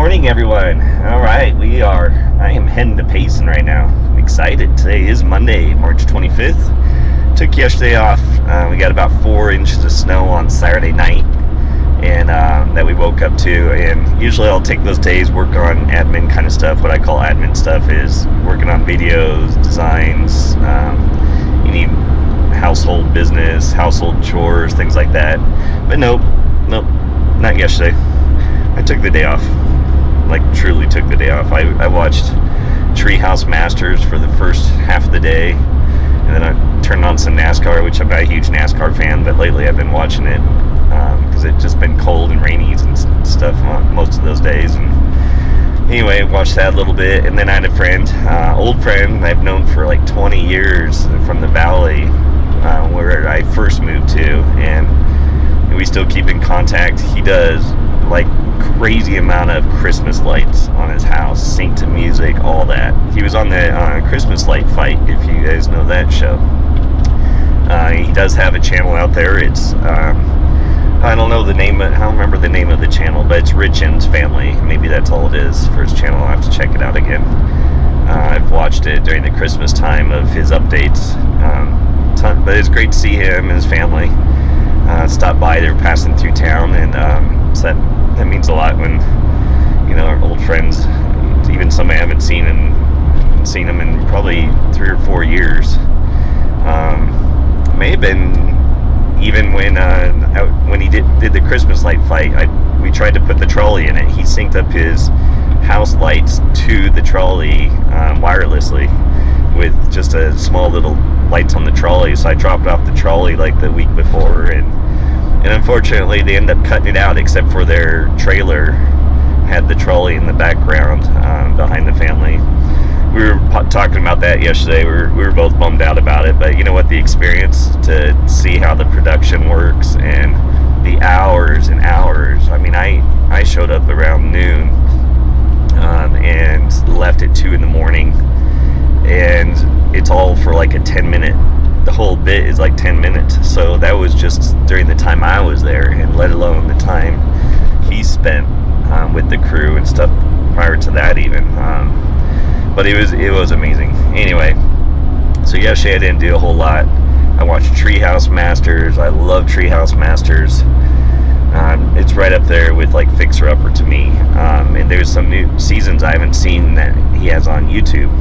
morning, everyone. All right, I am heading to Payson right now. I'm excited. Today is Monday, March 25th. Took yesterday off. We got about 4 inches of snow on Saturday night, and that we woke up to. And usually I'll take those days, work on admin kind of stuff. What I call admin stuff is working on videos, designs, any household business, household chores, things like that. But nope, not yesterday. I took the day off, like truly took the day off. I watched Treehouse Masters for the first half of the day, and then I turned on some NASCAR, which I'm not a huge NASCAR fan, but lately I've been watching it because it's just been cold and rainy and stuff most of those days. And anyway, watched that a little bit, and then I had a friend, old friend I've known for like 20 years from the valley where I first moved to, and we still keep in contact. He does like crazy amount of Christmas lights on his house, sync to music, all that. He was on the Christmas light fight, if you guys know that show. He does have a channel out there. It's I don't know the name, I don't remember the name of the channel, but it's Richard's Family. Maybe that's all it is for his channel. I'll have to check it out again. I've watched it during the Christmas time of his updates. But it's great to see him and his family stop by. They're passing through town, and so that means a lot when, you know, our old friends, even some I haven't seen them in probably 3 or 4 years. May have been even when he did the Christmas light fight. We tried to put the trolley in it. He synced up his house lights to the trolley wirelessly with just a small little lights on the trolley. So I dropped off the trolley like the week before, and unfortunately they ended up cutting it out, except for their trailer had the trolley in the background behind the family. We were talking about that yesterday. We were both bummed out about it, but you know what, the experience to see how the production works and the hours and hours. I mean, I showed up around noon and left at 2 in the morning, and it's all for like a 10-minute. The whole bit is like 10 minutes. So that was just during the time I was there, and let alone the time he spent with the crew and stuff prior to that even. But it was amazing. Anyway, so yesterday I didn't do a whole lot. I watched Treehouse Masters. I love Treehouse Masters. It's right up there with like Fixer Upper to me. And there's some new seasons I haven't seen that he has on YouTube.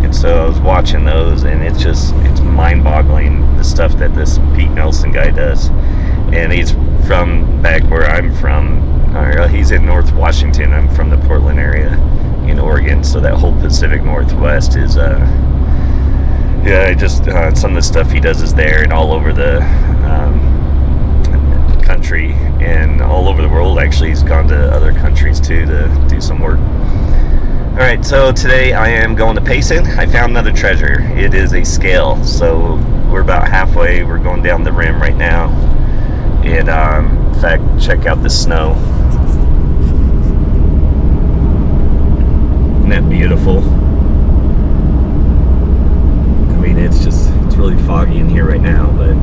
And so I was watching those, and it's mind-boggling the stuff that this Pete Nelson guy does. And he's from back where I'm from. He's in North Washington. I'm from the Portland area in Oregon, so that whole Pacific Northwest is some of the stuff he does is there and all over the country and all over the world. Actually, he's gone to other countries too to do some work. Alright, so today I am going to Payson. I found another treasure. It is a scale. So we're about halfway. We're going down the rim right now. And in fact, check out the snow. Isn't that beautiful? I mean, it's really foggy in here right now, but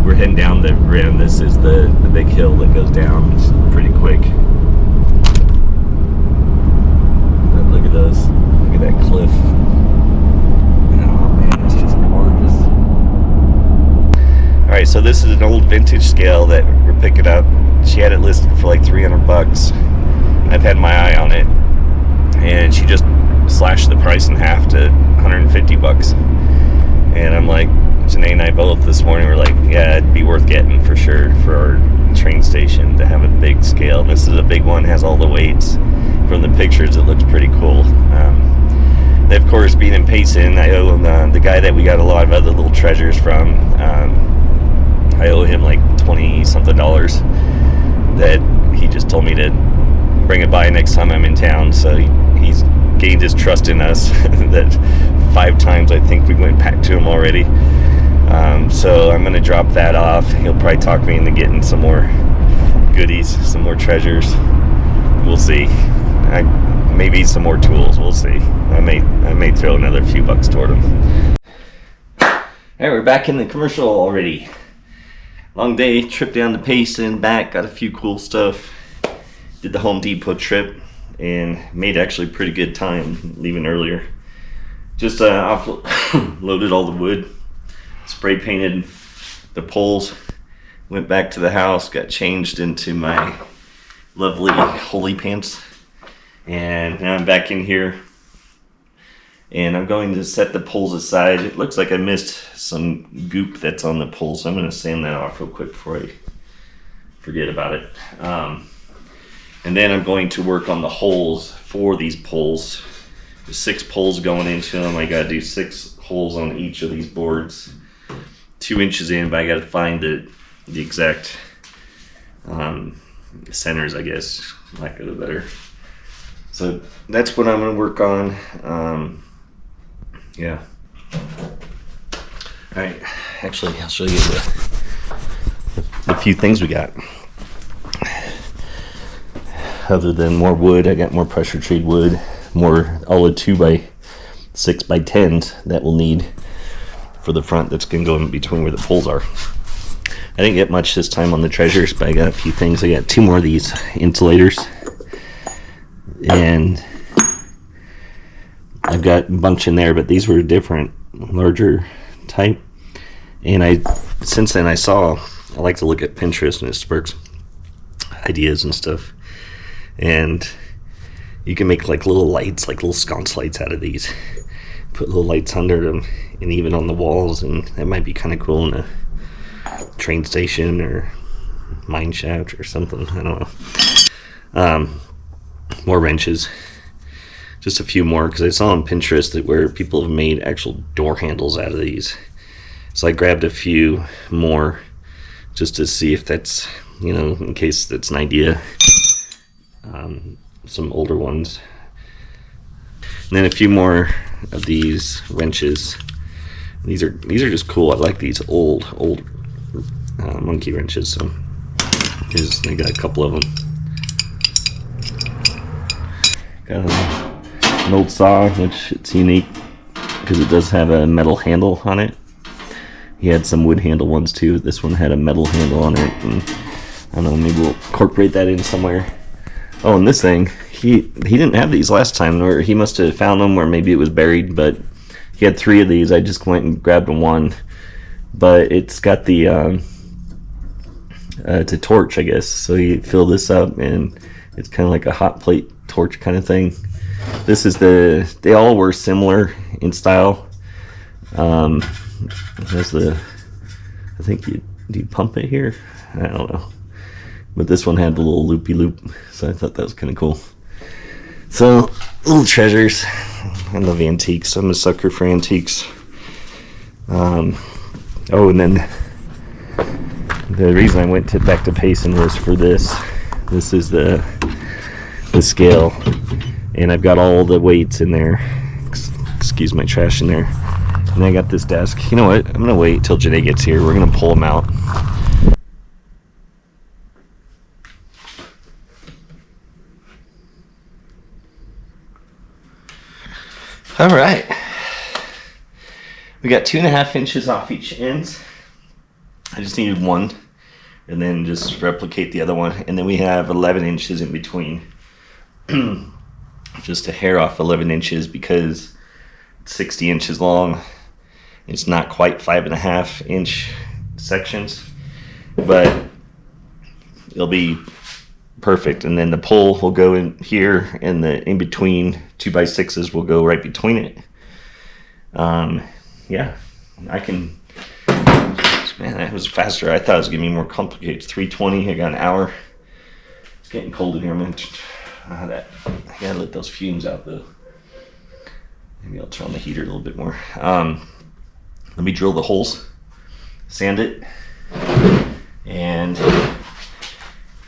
we're heading down the rim. This is the big hill that goes down. It's pretty quick. Look at those. Look at that cliff. Oh man, it's just gorgeous. Alright, so this is an old vintage scale that we're picking up. She had it listed for like $300. I've had my eye on it, and she just slashed the price in half to $150. And I'm like, Janae and I both this morning were like, yeah, it'd be worth getting for sure for our train station to have a big scale. This is a big one, has all the weights. From the pictures, it looks pretty cool. Then of course, being in Payson, I owe the guy that we got a lot of other little treasures from, I owe him like $20-something that he just told me to bring it by next time I'm in town. So he's gained his trust in us that 5 times I think we went back to him already. So I'm going to drop that off. He'll probably talk me into getting some more goodies, some more treasures. We'll see. Maybe some more tools. We'll see. I may throw another few bucks toward them. Alright, we're back in the commercial already. Long day, trip down to Payson, back, got a few cool stuff. Did the Home Depot trip, and made actually pretty good time leaving earlier. Just loaded all the wood, spray painted the poles, went back to the house, got changed into my lovely holy pants, and now I'm back in here and I'm going to set the poles aside. It looks like I missed some goop that's on the poles, so I'm going to sand that off real quick before I forget about it. And then I'm going to work on the holes for these poles. There's 6 poles going into them. I got to do 6 holes on each of these boards, 2 inches in, but I got to find the exact centers, I guess, lack of a better. So that's what I'm going to work on. Yeah. All right. Actually, I'll show you the few things we got. Other than more wood, I got more pressure treated wood, more all the 2x6x10s that we'll need for the front. That's gonna go in between where the poles are. I didn't get much this time on the treasures, but I got a few things. I got 2 more of these insulators, and I've got a bunch in there, but these were different, larger type. And since then I like to look at Pinterest, and it sparks ideas and stuff. And you can make like little lights, like little sconce lights out of these. Put little lights under them, and even on the walls, and that might be kind of cool in a train station or mineshaft or something. I don't know. More wrenches. Just a few more, because I saw on Pinterest that where people have made actual door handles out of these. So I grabbed a few more just to see if that's, in case that's an idea. Some older ones. And then a few more of these wrenches. These are just cool. I like these old monkey wrenches. So I got a couple of them. Got an old saw, which it's unique because it does have a metal handle on it. He had some wood handle ones too. This one had a metal handle on it, and I don't know, maybe we'll incorporate that in somewhere. Oh, and this thing, he didn't have these last time, or he must have found them, or maybe it was buried, but he had 3 of these. I just went and grabbed one, but it's got the it's a torch, I guess. So you fill this up, and it's kind of like a hot plate torch kind of thing. This is they all were similar in style. There's I think you pump it here? I don't know. But this one had the little loopy loop, so I thought that was kind of cool. So, little treasures. I love antiques. I'm a sucker for antiques. And then the reason I went back to Payson was for this. This is the scale, and I've got all the weights in there. Excuse my trash in there. And I got this desk. You know what? I'm gonna wait till Janae gets here. We're gonna pull them out. All right. We got 2.5 inches off each end. I just needed one, and then just replicate the other one. And then we have 11 inches in between. Just a hair off 11 inches because it's 60 inches long. It's not quite 5.5 inch sections, but it'll be perfect. And then the pole will go in here, and the in between 2x6s will go right between it. Yeah, I can. Man, that was faster. I thought it was gonna be more complicated. It's 3:20. I got an hour. It's getting cold in here. I gotta let those fumes out though. Maybe I'll turn on the heater a little bit more. Let me drill the holes, sand it, and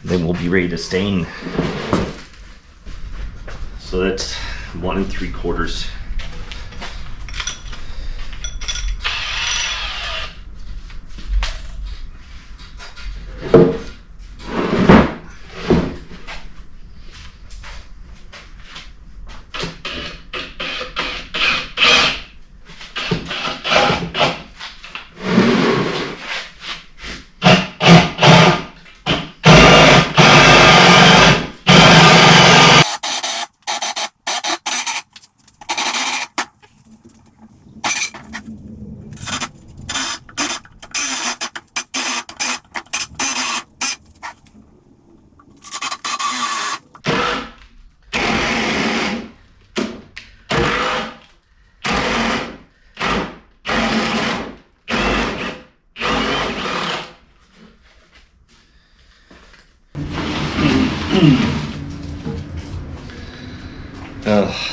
then we'll be ready to stain. So that's 1 3/4.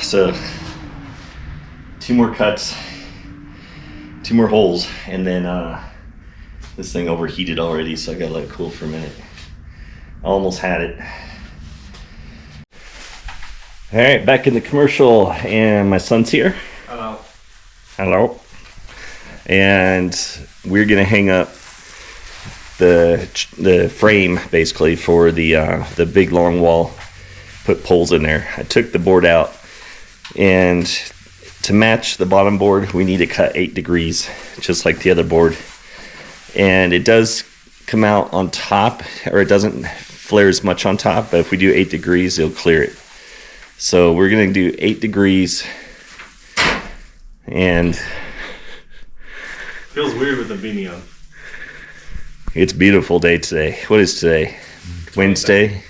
So 2 more cuts, 2 more holes, and then this thing overheated already, so I gotta let it cool for a minute. Almost had it. All right, back in the commercial, and my son's here. Hello. Hello. And we're gonna hang up the frame basically for the big long wall. Put poles in there. I took the board out, and to match the bottom board, we need to cut 8 degrees, just like the other board. And it does come out on top, or it doesn't flare as much on top, but if we do 8 degrees, it'll clear it. So we're gonna do 8 degrees, and feels weird with the beanie on. it's a beautiful day today. What is today? Wednesday,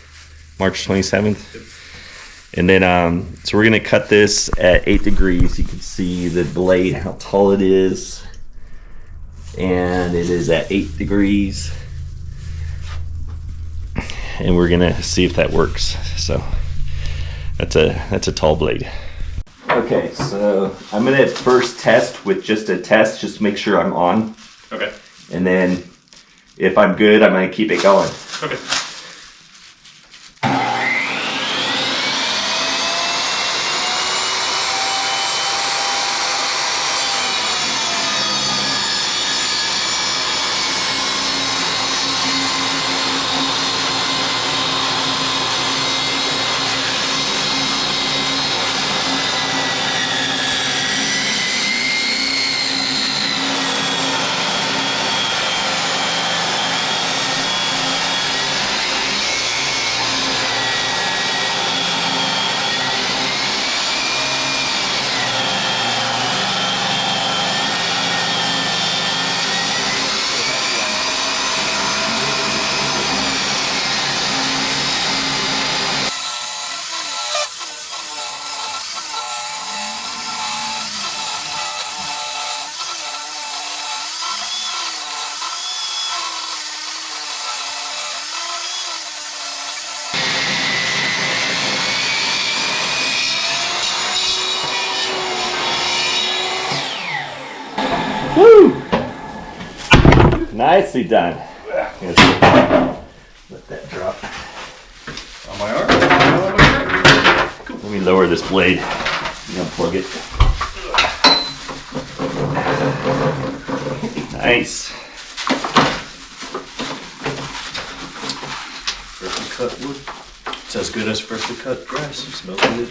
March 27th. Yep. And then, so we're gonna cut this at 8 degrees. You can see the blade, how tall it is. And it is at 8 degrees. And we're gonna see if that works. So that's a tall blade. Okay, so I'm gonna first test with just a test, just to make sure I'm on. Okay. And then if I'm good, I'm gonna keep it going. Okay. Woo! Nicely done. Let that drop. On my arm? Let me lower this blade and unplug it. Nice. Freshly cut wood. It's as good as freshly cut grass. It smells good.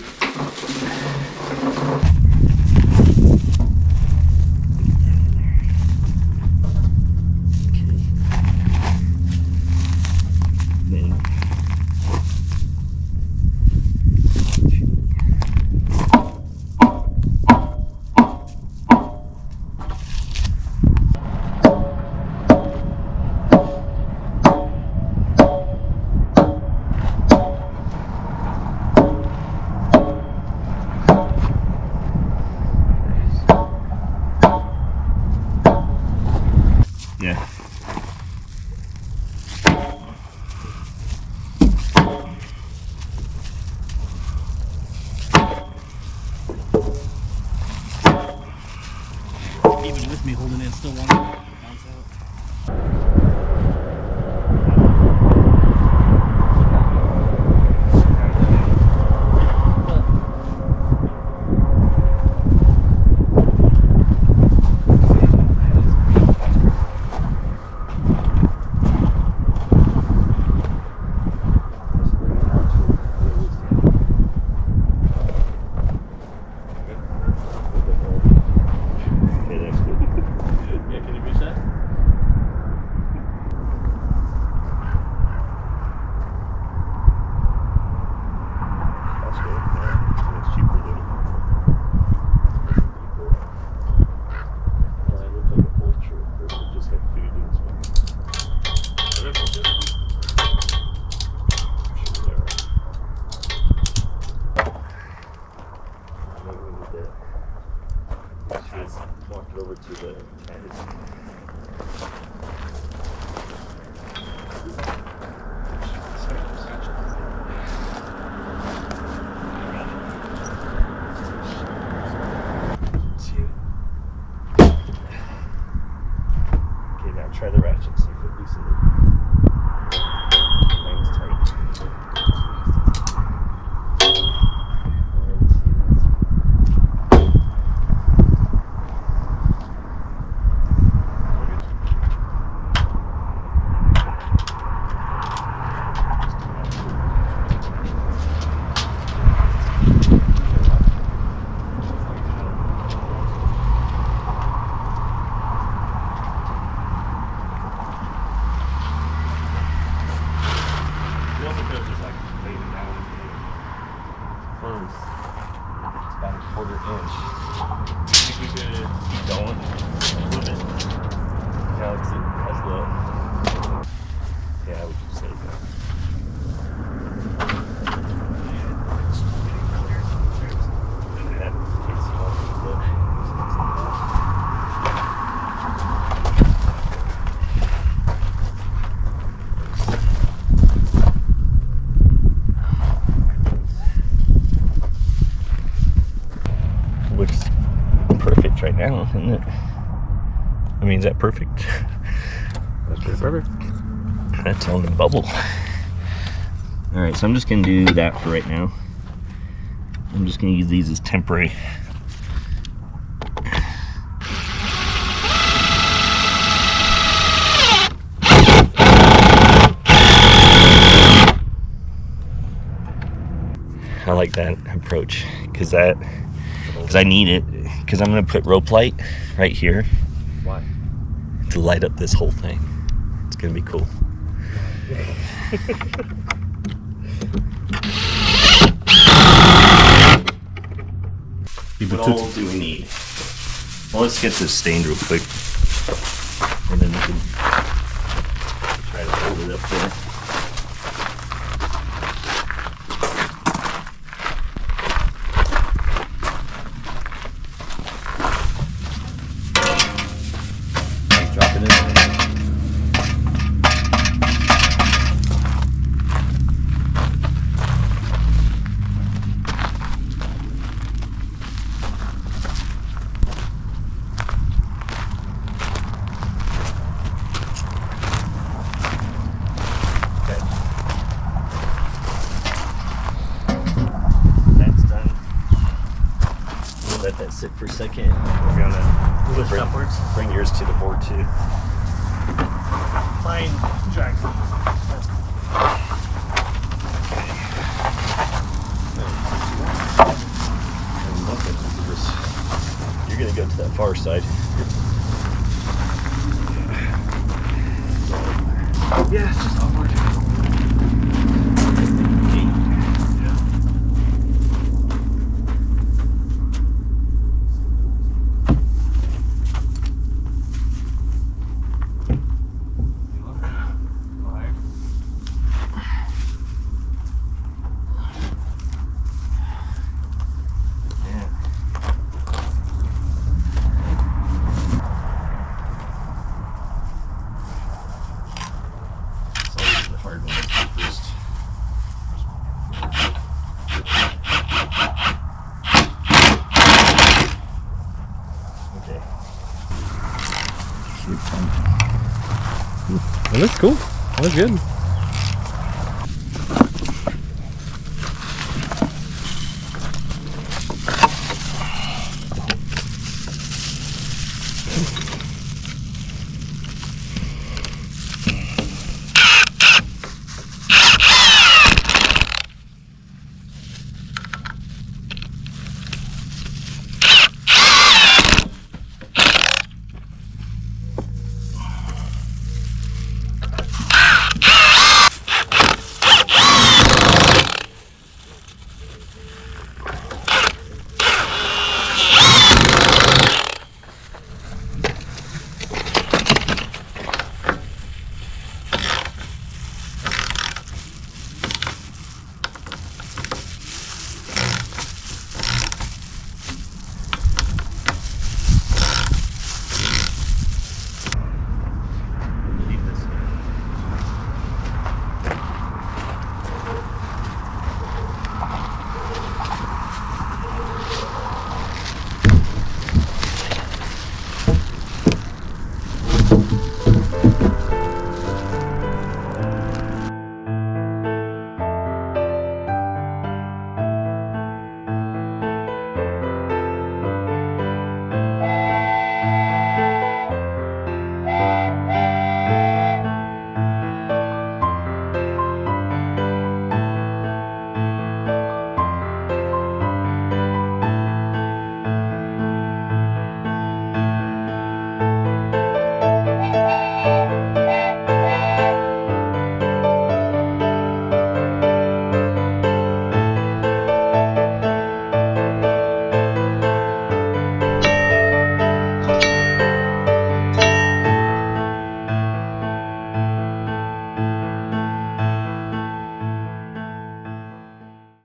See if it loosened it. Mine's tight. You also could have just like laid it down first. It's about a quarter inch. I think we could keep going a little bit. Yeah, let's see. That's the. Yeah, we could just let it go. That can't see all these though. Looks perfect right now, isn't it? I mean, is that perfect? That's pretty perfect. That's on the bubble. All right, so I'm just gonna do that for right now. I'm just gonna use these as temporary. I like that approach because I need it, because I'm gonna put rope light right here. Why? To light up this whole thing. It's gonna be cool. What all do we need? Well, let's get this stained real quick, and then we can try to hold it up there. Drop it in. That's done. We'll let that sit for a second. We're gonna Push upwards. bring yours to the board too. Fine. Jackson. You're gonna go to that far side. Yeah, it's just awkward. Well, that's cool. That was good.